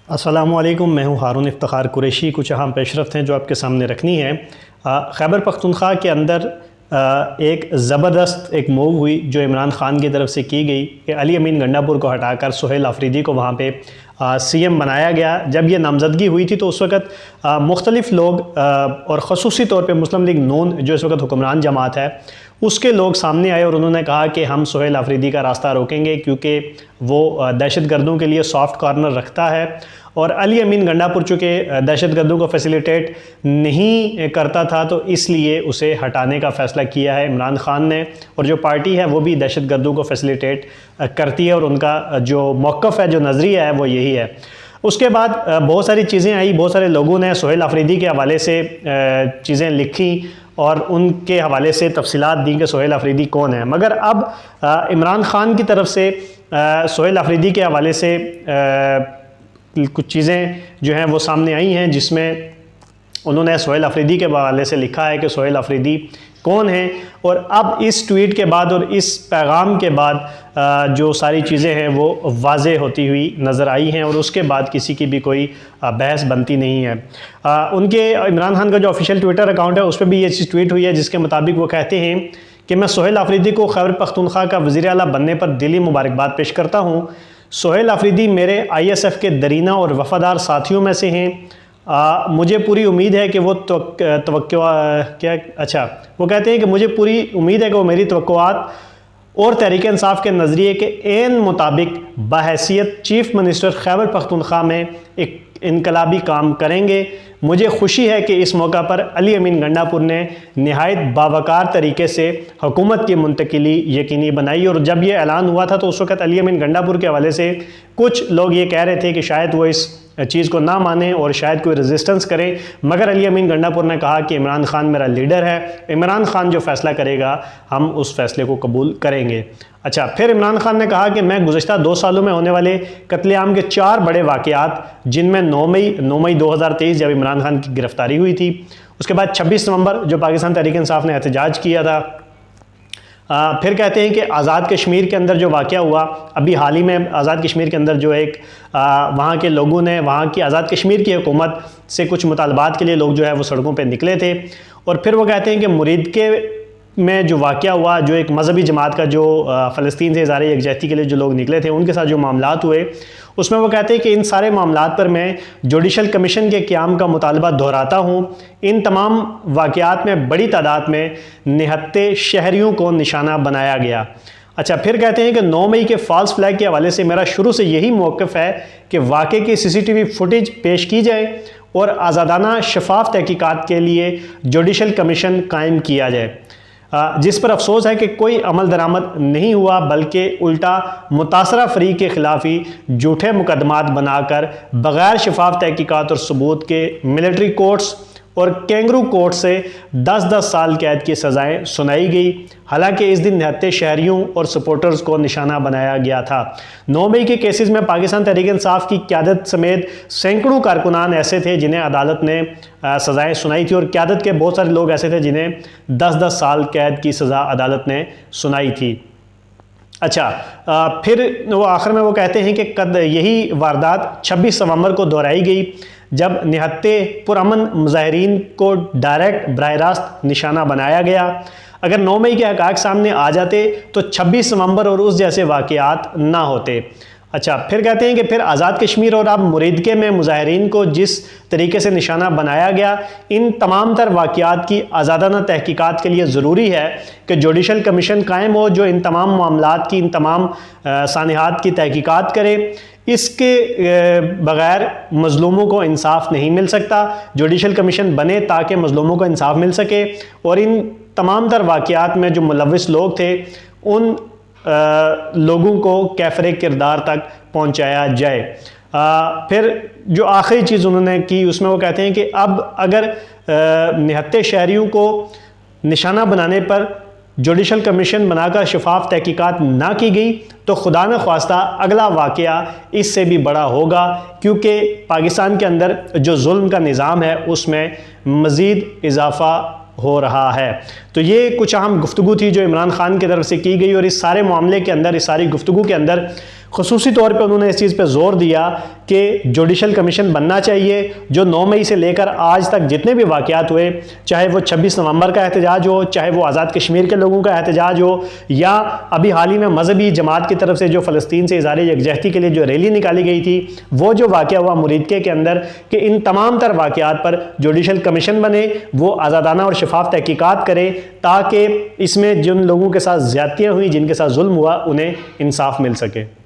अस्सलामुअलैकुम, मैं हूँ हारून इफ्तिखार कुरैशी। कुछ अहम पेशरफ्त हैं जो आपके सामने रखनी है। खैबर पख्तूनख्वा के अंदर एक ज़बरदस्त एक मूव हुई जो इमरान ख़ान की तरफ से की गई कि अली अमीन गंडापुर को हटाकर सुहेल आफरीदी को वहाँ पे सीएम बनाया गया। जब ये नामज़दगी हुई थी तो उस वक़्त मुख्तलिफ़ लोग और ख़ुसूसी तौर पे मुस्लिम लीग नून जो इस वक्त हुक्मरान जमात है उसके लोग सामने आए और उन्होंने कहा कि हम सुहेल आफरीदी का रास्ता रोकेंगे क्योंकि वो दहशत गर्दों के लिए सॉफ्ट कॉर्नर रखता है और अली अमीन गंडापुर चूँकि दहशत गर्दों को फैसिलिटेट नहीं करता था तो इसलिए उसे हटाने का फ़ैसला किया है इमरान ख़ान ने। और जो पार्टी है वो भी दहशत गर्दों को फैसिलिटेट करती है और उनका जो मौक़िफ़ है, जो नज़रिया है वो यही है। उसके बाद बहुत सारी चीज़ें आई, बहुत सारे लोगों ने सुहेल आफरीदी के हवाले से चीज़ें लिखी और उनके हवाले से तफसीलात दी कि सुहेल आफरीदी कौन है। मगर अब इमरान ख़ान की तरफ से सुहेल आफरीदी के हवाले से कुछ चीज़ें जो हैं वो सामने आई हैं जिसमें उन्होंने सुहेल आफरीदी के हवाले से लिखा है कि सुहेल आफरीदी कौन है। और अब इस ट्वीट के बाद और इस पैगाम के बाद जो सारी चीज़ें हैं वो वाज़ेह होती हुई नज़र आई हैं और उसके बाद किसी की भी कोई बहस बनती नहीं है। उनके इमरान खान का जो ऑफिशियल ट्विटर अकाउंट है उस पर भी ये चीज़ ट्वीट हुई है जिसके मुताबिक वो कहते हैं कि मैं सुहेल आफरीदी को खैबर पख्तूनख्वा का वज़ीर आला बनने पर दिली मुबारकबाद पेश करता हूँ। सुहेल आफरीदी मेरे ISF के दरीना और वफ़ादार साथियों में से हैं। मुझे पूरी उम्मीद है कि वो वो कहते हैं कि मुझे पूरी उम्मीद है कि वो मेरी तवक्कुआत और तहरीक इंसाफ के नज़रिए के एन मुताबिक बहैसियत चीफ़ मिनिस्टर खैबर पख्तूनख्वा में एक इनकलाबी काम करेंगे। मुझे खुशी है कि इस मौका पर अली अमीन गंडापुर ने नहायत बावकार तरीके से हुकूमत की मुंतकिली यकीनी बनाई। और जब ये ऐलान हुआ था तो उस वक़्त अली अमीन गंडापुर के हवाले से कुछ लोग ये कह रहे थे कि शायद वो इस चीज़ को ना माने और शायद कोई रेजिस्टेंस करें, मगर अली अमीन गंडापुर ने कहा कि इमरान ख़ान मेरा लीडर है, इमरान ख़ान जो फ़ैसला करेगा हम उस फ़ैसले को कबूल करेंगे। अच्छा, फिर इमरान ख़ान ने कहा कि मैं गुज़श्ता 2 सालों में होने वाले कत्लेआम के 4 बड़े वाक़यात, जिनमें 9 मई 2023 जब इमरान ख़ान की गिरफ़्तारी हुई थी, उसके बाद 26 नवंबर जो पाकिस्तान तहरीक इंसाफ ने एहतजाज किया था, फिर कहते हैं कि आज़ाद कश्मीर के अंदर जो वाक़या हुआ, अभी हाल ही में आज़ाद कश्मीर के अंदर जो एक वहाँ के लोगों ने वहाँ की आज़ाद कश्मीर की हुकूमत से कुछ मुतालबात के लिए लोग जो है वो सड़कों पे निकले थे। और फिर वो कहते हैं कि मुरीद के में जो वाक़या हुआ, जो एक मजहबी जमात का जो फ़लस्तीन से इज़हार यकजहती के लिए जो लोग निकले थे उनके साथ जो मामलात हुए, उसमें वो कहते हैं कि इन सारे मामलात पर मैं जुडिशल कमीशन के क़याम का मुतालबा दोहराता हूँ। इन तमाम वाक़यात में बड़ी तादाद में निहत्ते शहरियों को निशाना बनाया गया। अच्छा, फिर कहते हैं कि 9 मई के फॉल्स फ्लैग के हवाले से मेरा शुरू से यही मौक़िफ़ है कि वाक़े की CCTV फुटेज पेश की जाए और आज़ादाना शफाफ तहकीकात के लिए जुडिशल कमीशन कायम किया जाए, जिस पर अफसोस है कि कोई अमल दरामद नहीं हुआ, बल्कि उल्टा मुतासरा फरीक के ख़िलाफ़ ही झूठे मुकदमात बनाकर बग़ैर शफाफ तहकीकात और सबूत के मिलिट्री कोर्ट्स और कैंगरू कोर्ट से 10-10 साल कैद की सज़ाएँ सुनाई गई। हालांकि इस दिन निहत्ते शहरियों और सपोर्टर्स को निशाना बनाया गया था। 9 मई के केसेस में पाकिस्तान तहरीक इंसाफ की क़यादत समेत सैकड़ों कारकुनान ऐसे थे जिन्हें अदालत ने सज़ाएँ सुनाई थी और क़यादत के बहुत सारे लोग ऐसे थे जिन्हें 10-10 साल कैद की सज़ा अदालत ने सुनाई थी। अच्छा, फिर वो आखिर में वो कहते हैं कि यही वारदात 26 नवंबर को दोहराई गई जब निहत्ते पुरअमन मुजाहिरीन को डायरेक्ट बराह रास्त निशाना बनाया गया। अगर 9 मई के हक़ाइक़ सामने आ जाते तो 26 नवंबर और उस जैसे वाक़यात ना होते। अच्छा, फिर कहते हैं कि फिर आज़ाद कश्मीर और अब मुरीदके में मुजाहिरीन को जिस तरीके से निशाना बनाया गया, इन तमाम तर वाक़यात की आज़ादाना तहकीकात के लिए ज़रूरी है कि जुडिशल कमीशन कायम हो जो इन तमाम मामलात की, इन तमाम सानिहात की तहकीकात करे। इसके बग़ैर मज़लूमों को इंसाफ नहीं मिल सकता। जुडिशल कमीशन बने ताकि मज़लूमों को इंसाफ मिल सके और इन तमाम तर वाक़यात में जो मुलव्विस लोग थे उन लोगों को कैफ़रे किरदार तक पहुँचाया जाए। फिर जो आखिरी चीज़ उन्होंने की उसमें वो कहते हैं कि अब अगर निहत्ते शहरियों को निशाना बनाने पर जुडिशल कमीशन बनाकर शफाफ तहकीकात ना की गई तो खुदा न ख्वास्ता अगला वाक़या इससे भी बड़ा होगा, क्योंकि पाकिस्तान के अंदर जो जुल्म का निज़ाम है उसमें मज़ीद इजाफ़ा हो रहा है। तो ये कुछ अहम गुफ्तगू थी जो इमरान ख़ान की तरफ से की गई और इस सारे मामले के अंदर, इस सारी गुफ्तगू के अंदर खुसूसी तौर पे उन्होंने इस चीज़ पे ज़ोर दिया कि जुडिशल कमीशन बनना चाहिए जो 9 मई से लेकर आज तक जितने भी वाक़यात हुए, चाहे वो 26 नवंबर का एहतजाज हो, चाहे वो आज़ाद कश्मीर के लोगों का एहतजाज हो, या अभी हाल ही में मजहबी जमात की तरफ से जो फ़लस्तीन से इज़हार यकजहती के लिए जो रैली निकाली गई थी, वो जो वाक़या हुआ मुरीदके के अंदर, कि इन तमाम तर वाक़यात पर जुडिशल कमीशन बने, वो आज़ादाना और शफाफ तहकीकात करे, ताकि इसमें जिन लोगों के साथ ज़्यादतियाँ हुई, जिनके साथ जुल्म हुआ, उन्हें इंसाफ मिल सके।